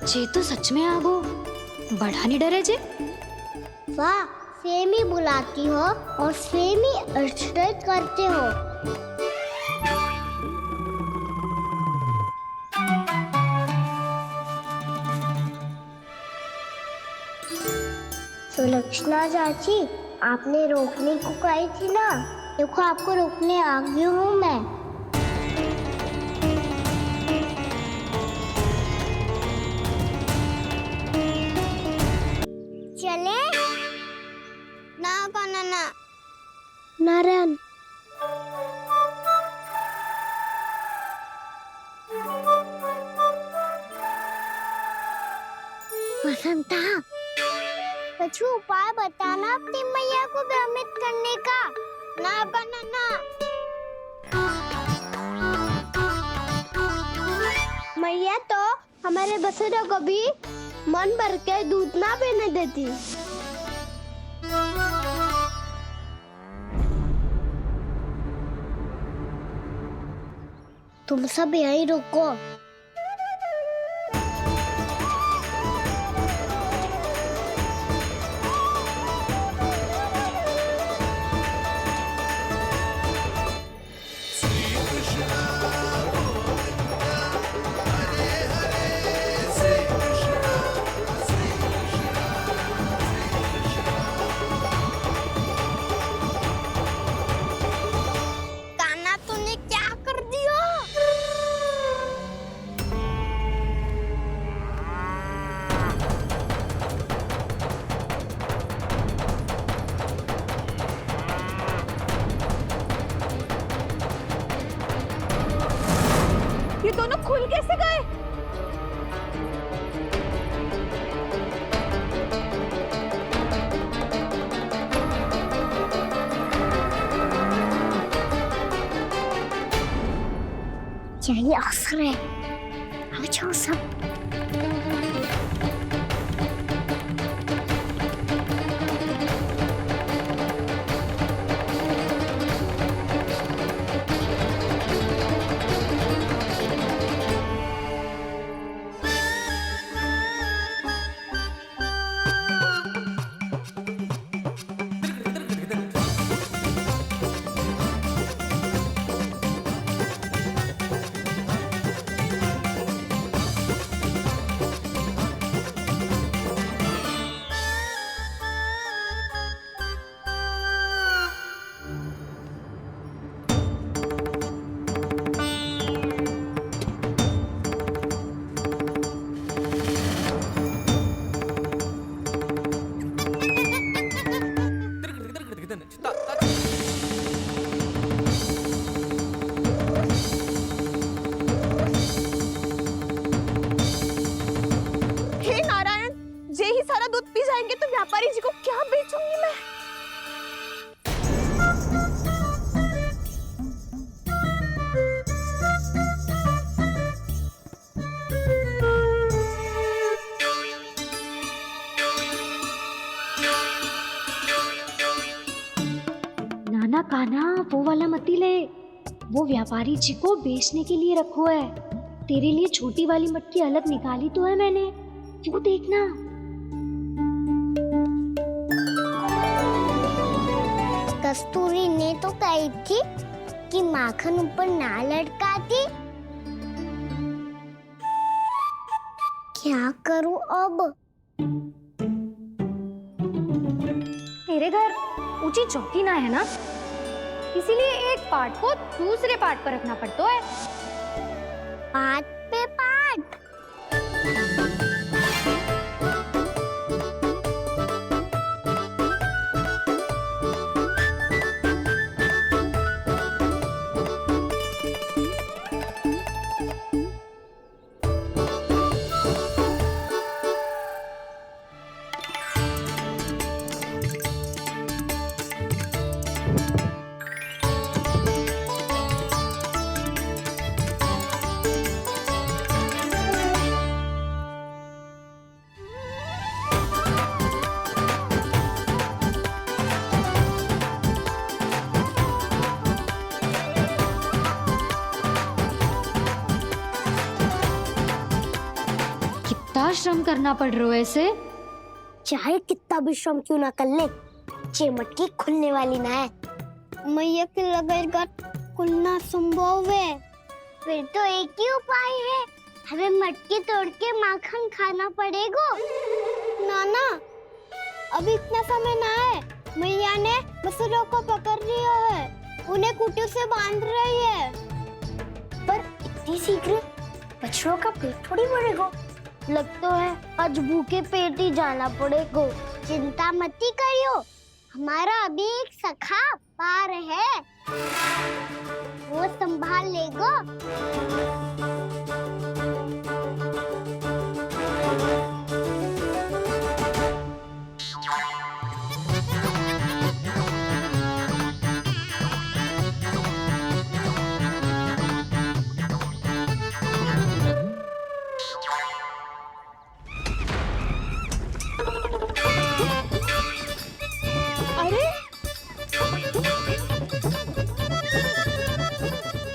B: जे तो सच में आगो, बड़ा नहीं डरे जे।
A: वाह, सेम ही बुलाती हो और सेम ही अर्चना करते हो। सुलक्षणा चाची, आपने रोकने को कही थी ना, देखो आपको रोकने आ गई हूँ मैं। चले? ना कान्हा ना। नारायण। वसंता, कुछ उपाय बताना अपनी मैया को भ्रमित करने का। ना कान्हा ना। मैया तो हमारे बसेरा को भी मन भर के दूध ना पीने देती। तुम सब यहीं रुको।
M: दोनों खुल कैसे गए?
A: यही अवसर है, अब जाओ सब।
B: वाला मती ले, वो व्यापारी जी को बेचने के लिए रखो है। तेरे लिए छोटी वाली मटकी अलग निकाली तो है मैंने, वो देखना।
A: कस्तूरी ने तो कही थी कि माखन ऊपर ना लटकाती। क्या करूं अब?
B: मेरे घर ऊंची चौकी ना है ना, इसीलिए एक पार्ट को दूसरे पार्ट पर रखना पड़ता है।
A: पार्ट पे पार्ट।
B: श्रम करना पड़ रहा है ऐसे।
A: चाहे कितना भी श्रम क्यों ना कर ले, ये मटकी खुलने वाली ना है। मैया के लगेगा खुलना संभव है। फिर तो एक ही उपाय है, हमें मटकी तोड़ के माखन खाना पड़ेगा। नाना, अभी इतना समय ना है। मैया ने बछड़ों को पकड़ लिया है, उन्हें कुटी से बांध रही है। पर इतनी शीघ्र बछड़ों का पेट थोड़ी भरेगा। लगता है आज भूखे पेट ही जाना पड़ेगा। चिंता मत करियो, हमारा अभी एक सखा पार है, वो संभाल लेगा।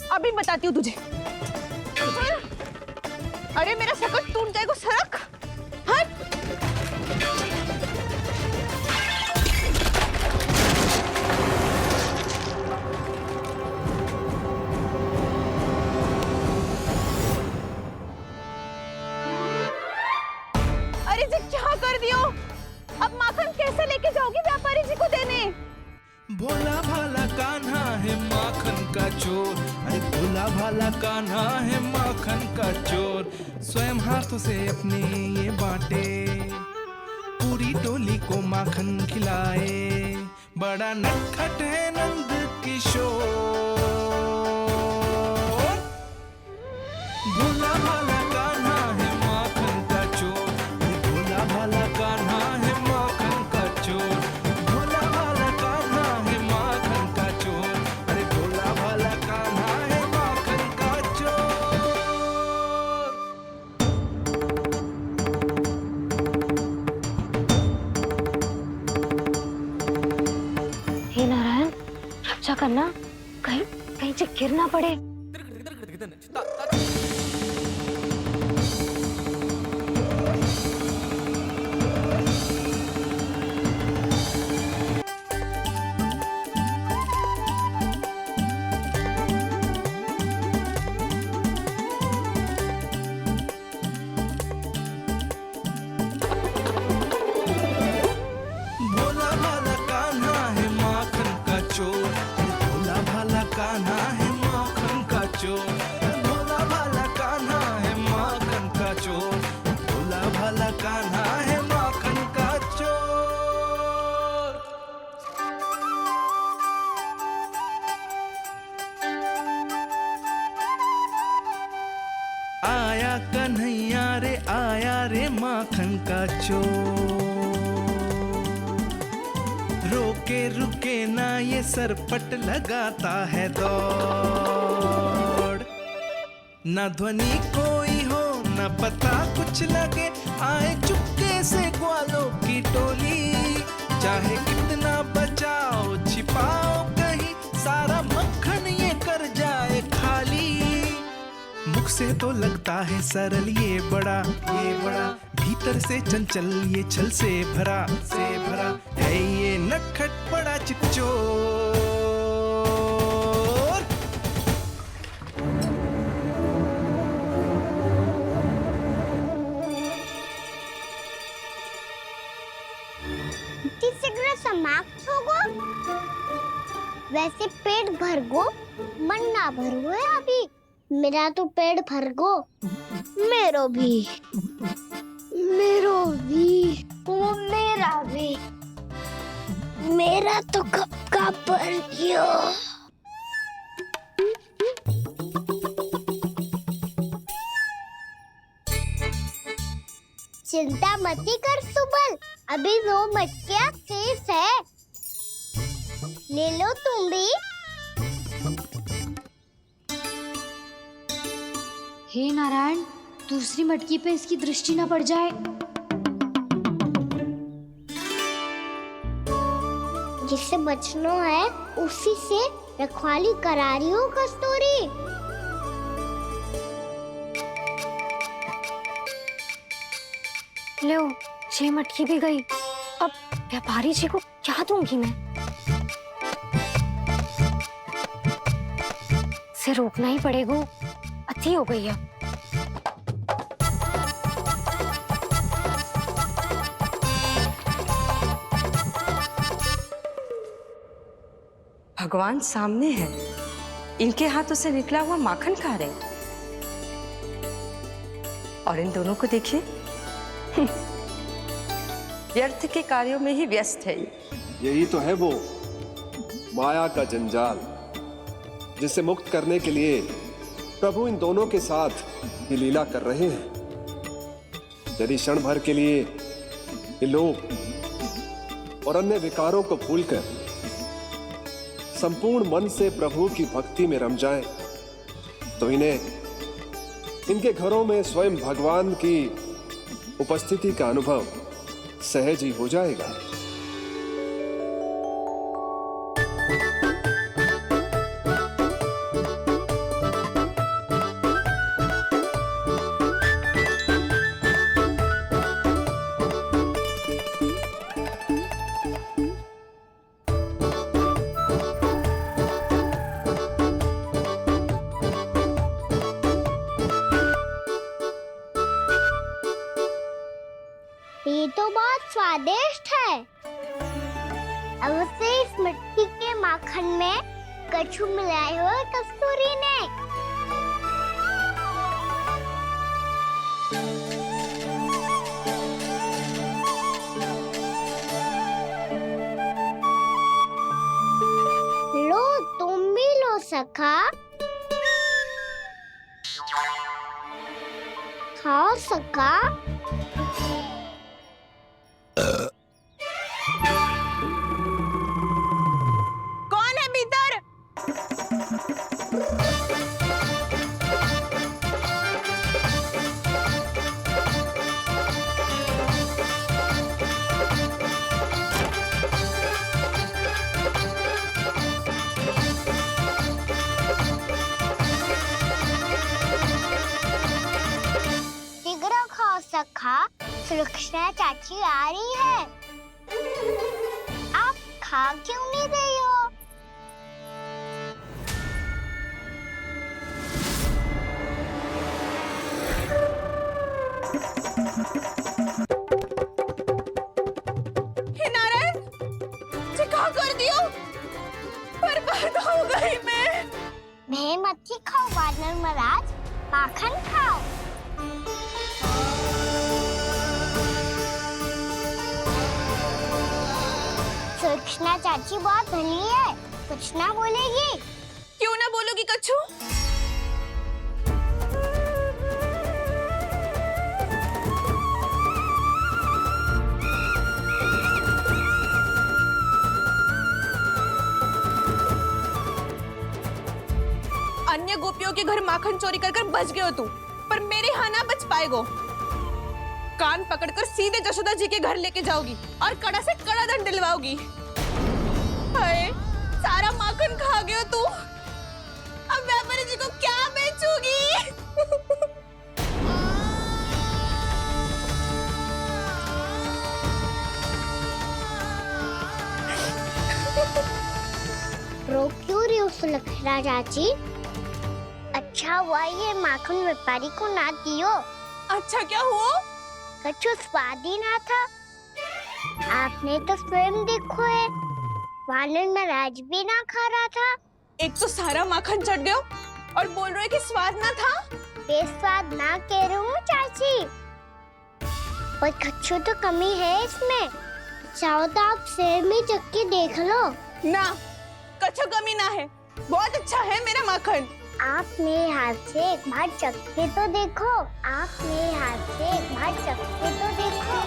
M: अभी बताती हूँ तुझे। अरे मेरा सकट टूट जाएगा, सरक हट। अरे जी क्या कर दियो? अब माखन कैसे लेके जाओगी व्यापारी जी को देने?
R: भोला भाला कान्हा है माखन का चोर, अरे भोला भाला कान्हा है माखन का चोर। स्वयं हाथों से अपने ये बांटे, पूरी टोली को माखन खिलाए। बड़ा नटखट है नंद किशोर। भोला भाला कान्हा है माखन का चोर, अरे भोला भाला कान्हा है माखन का चोर। भोला भाला कान्हा है माखन का चोर, अरे भोला भाला कान्हा है माखन का चोर।
B: हे नारायण, रक्षा करना, कहीं कहीं से गिर ना पड़े।
R: भोला भाला कान्हा है माखन का चोर, भोला भाला कान्हा है माखन का चोर। भोला भाला कान्हा है माखन का चोर, भोला भाला कान्हा है माखन का चोर। आया कन्हैया रे आया रे माखन का चोर। रोके रुके ना ये सरपट लगाता है दौड़। न ध्वनि कोई हो न पता कुछ लगे, आए चुपके से ग्वालों की टोली। चाहे कितना बचाओ छिपाओ कहीं, सारा मक्खन ये कर जाए खाली। मुख से तो लगता है सरल ये बड़ा भीतर से चंचल ये छल से भरा है ये नटखट बड़ा चिकचोर।
A: शीघ्र समाप्त होगो। वैसे पेट भर गो, मन ना भरो है अभी। मेरा तो पेट भर गो। मेरो भी ओ मेरा भी। मेरा तो कब का भर गयो। चिंता मत कर सुबल, अभी 2 मटकियाँ शेष है। ले लो तुम भी।
B: हे नारायण, दूसरी मटकी पे इसकी दृष्टि न पड़ जाए।
A: जिससे बचना है उसी से रखवाली करा रही हो कस्तूरी।
B: लो, ये मटकी भी गई। अब व्यापारी जी को क्या दूंगी मैं? इसे रोकना ही पड़ेगा, अति हो गई है।
S: भगवान सामने है, इनके हाथों से निकला हुआ माखन खा रहे, और इन दोनों को देखिए व्यर्थ के कार्यों में ही व्यस्त है।
K: यही तो है वो माया का जंजाल, जिसे मुक्त करने के लिए प्रभु इन दोनों के साथ ये लीला कर रहे हैं। यदि क्षण भर के लिए ये लोग और अन्य विकारों को भूलकर संपूर्ण मन से प्रभु की भक्ति में रम जाएं, तो इनके घरों में स्वयं भगवान की उपस्थिति का अनुभव सहज ही हो जाएगा।
A: ये तो बहुत स्वादिष्ट है। अब से इस मिट्टी के माखन में कछु मिलाए हुए कस्तूरी ने। लो, तुम भी लो सखा। खाओ सखा।
M: कौन है भीतर?
A: शीघ्र खाओ सखा, सुलक्षणा चाची आ रही है। आप खा क्यों नहीं रही हो?
M: हे नारायण, क्या कर दियो? बर्बाद हो गई मैं।
A: मत खाओ वानर महाराज, माखन खाओ। सुलक्षणा चाची बहुत भली है, कुछ ना बोलेगी।
M: क्यों ना बोलोगी कच्छू? अन्य गोपियों के घर माखन चोरी कर बच गए हो तू, पर मेरे यहाँ ना बच पाएगो। कान पकड़कर सीधे जशोदा जी के घर लेके जाओगी और कड़ा से कड़ा दंड दिलवाओगी। हाय, सारा माखन खा गए हो तू। अब व्यापारी जी को क्या बेचूंगी?
A: रो क्यों रही हो सुलक्षणा चाची? अच्छा हुआ ये माखन व्यापारी को ना दियो।
M: अच्छा क्या हुआ?
A: कछु स्वाद ही ना था। आपने तो स्वयं देखो है, वानर महाराज भी ना खा रहा था।
M: एक तो सारा माखन चढ़ गया और बोल रहे कि स्वाद ना था।
A: बेस्वाद ना कह रही हूँ चाची, पर कछु तो कमी है इसमें। चाहो तो आप शहर में चख के देख लो।
M: ना, कछु कमी ना है, बहुत अच्छा है मेरा माखन।
A: आप मेरे हाथ से एक बार चख के तो देखो। आप मेरे हाथ से एक बार चख के तो देखो।